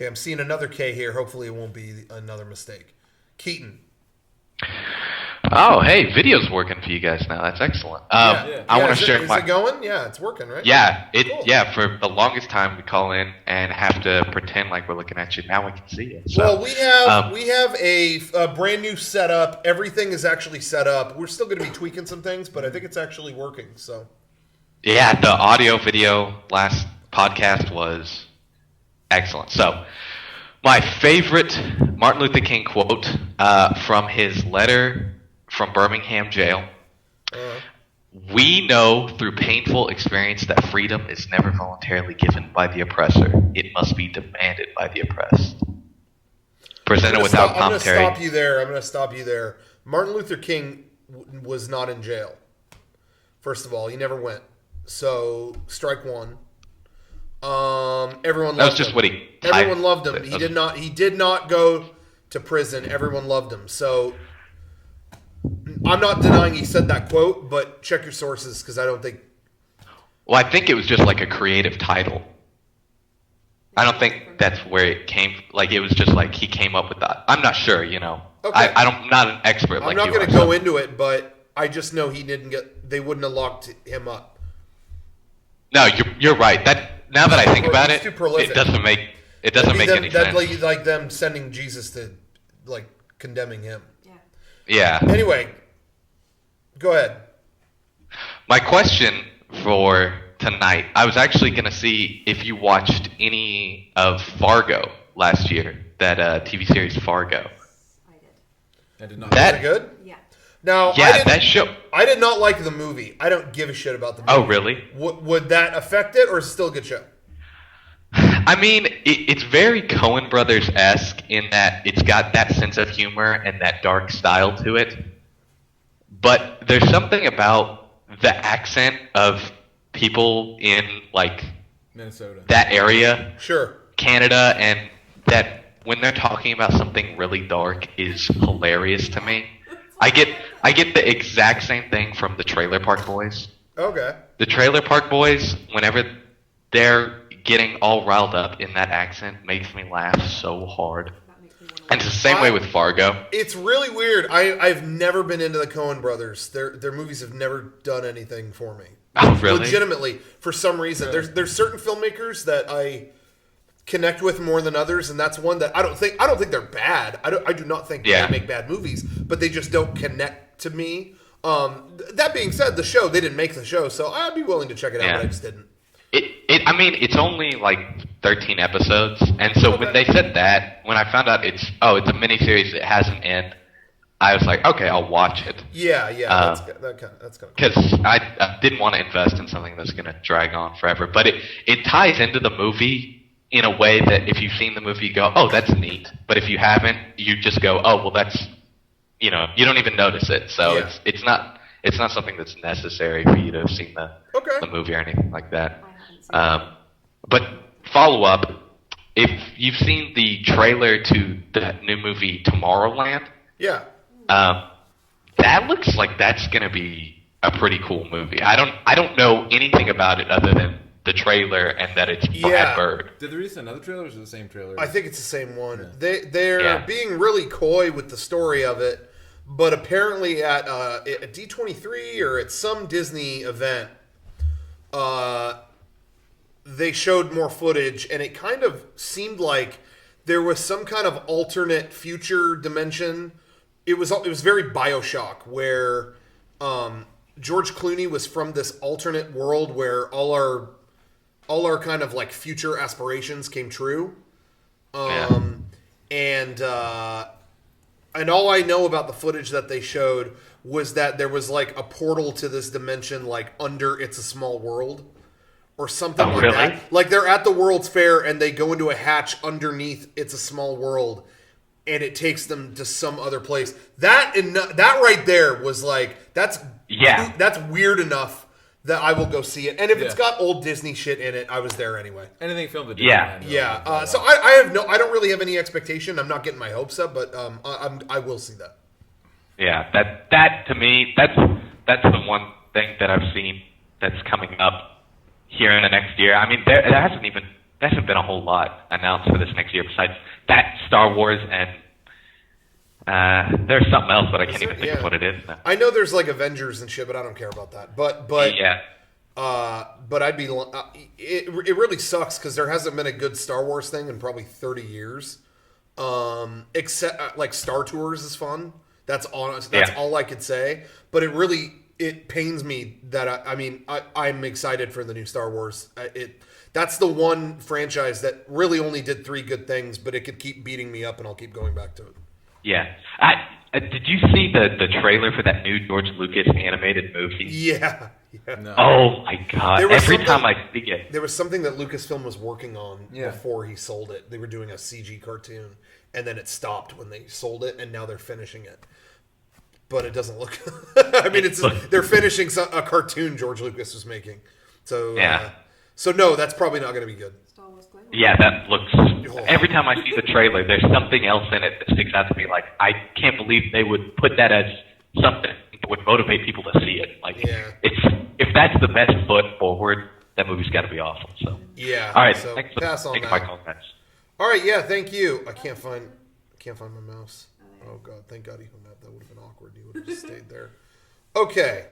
Okay, I'm seeing another K here. Hopefully it won't be another mistake. Keaton. Oh, hey, video's working for you guys now. That's excellent. I want to share Is it going? Yeah, it's working, right? Yeah, Cool. yeah. For the longest time, we call in and have to pretend like we're looking at you. Now we can see you. So, Well, we have a brand new setup. Everything is actually set up. We're still going to be tweaking some things, but I think it's actually working. So. Yeah, the audio video last podcast was excellent. So, my favorite Martin Luther King quote from his letter from Birmingham jail. We know through painful experience that freedom is never voluntarily given by the oppressor. It must be demanded by the oppressed. Presented without commentary. I'm going to stop you there. Martin Luther King was not in jail. First of all, he never went. So, strike one. Everyone loved him. That was just what he... Everyone loved him. He did not go to prison. Everyone loved him. So, I'm not denying he said that quote, but check your sources because I don't think... Well, I think it was just like a creative title. I don't think that's where it came... Like, it was just like he came up with that. I'm not sure, you know. Okay. I'm not an expert like you are. I'm not going to go into it, but I just know he didn't get... They wouldn't have locked him up. No, you're right. Now that I think about it, it doesn't make any sense. That'd like them sending Jesus to like condemning him. Yeah. Anyway, go ahead. My question for tonight, I was actually going to see if you watched any of Fargo last year, that TV series Fargo. I did. I did not. Was it good? Yeah. Now, yeah, that show. I did not like the movie. I don't give a shit about the movie. Oh, really? Would that affect it, or is it still a good show? I mean, it's very Coen Brothers-esque in that it's got that sense of humor and that dark style to it. But there's something about the accent of people in, like, Minnesota, that area, sure, Canada, and that when they're talking about something really dark is hilarious to me. I get the exact same thing from the Trailer Park Boys. Okay. The Trailer Park Boys, whenever they're getting all riled up in that accent, makes me laugh so hard. And it's the same way with Fargo. It's really weird. I've never been into the Coen Brothers. Their movies have never done anything for me. Oh, really? Legitimately, for some reason. Really? There's certain filmmakers that I connect with more than others, and that's one that I don't think they're bad. I do not think they make bad movies, but they just don't connect to me. That being said, the show, they didn't make the show, so I'd be willing to check it out, but I just didn't. I mean, it's only like 13 episodes, and so when they said that, when I found out it's a miniseries, it has an end, I was like, okay, I'll watch it. Yeah, that's kind of because I didn't want to invest in something that's going to drag on forever, but it ties into the movie in a way that if you've seen the movie, you go, oh, that's neat. But if you haven't, you just go, oh, well, that's, you don't even notice it. So it's not something that's necessary for you to have seen the movie or anything like that. But follow up, if you've seen the trailer to the new movie Tomorrowland, that looks like that's going to be a pretty cool movie. I don't know anything about it other than the trailer and that it's Brad Bird. Did they release another trailer or is it the same trailer? I think it's the same one. Yeah. They're being really coy with the story of it, but apparently at D23 or at some Disney event, they showed more footage, and it kind of seemed like there was some kind of alternate future dimension. It was very BioShock, where George Clooney was from this alternate world where all our kind of like future aspirations came true. And all I know about the footage that they showed was that there was like a portal to this dimension, like under It's a Small World or something like that. Like they're at the World's Fair and they go into a hatch underneath It's a Small World and it takes them to some other place. That right there was like, that's weird enough that I will go see it. And if it's got old Disney shit in it, I was there anyway. Anything filmed at Disneyland. So I don't really have any expectation. I'm not getting my hopes up, but I will see that. Yeah, that to me, that's the one thing that I've seen that's coming up here in the next year. I mean, there hasn't even hasn't been a whole lot announced for this next year besides that Star Wars and there's something else, but I can't even think of what it is now. I know there's like Avengers and shit, but I don't care about that. But yeah. But I'd be it really sucks because there hasn't been a good Star Wars thing in probably 30 years. Except like Star Tours is fun. That's all I could say. But it pains me that I'm excited for the new Star Wars. That's the one franchise that really only did 3 good things, but it could keep beating me up, and I'll keep going back to it. Yeah. Did you see the trailer for that new George Lucas animated movie? Yeah. No. Oh my god! Every time I see it, there was something that Lucasfilm was working on before he sold it. They were doing a CG cartoon, and then it stopped when they sold it, and now they're finishing it. But it doesn't look. I mean, they're finishing a cartoon George Lucas was making. So so no, that's probably not going to be good. Yeah, that looks. Every time I see the trailer, there's something else in it that sticks out to me. Like, I can't believe they would put that as something that would motivate people to see it. Like, if that's the best foot forward, that movie's got to be awesome. So all right, so thanks pass on that. my comments. All right, thank you. I can't find my mouse. Oh god, thank God he hung up. That would have been awkward. He would have just stayed there. Okay.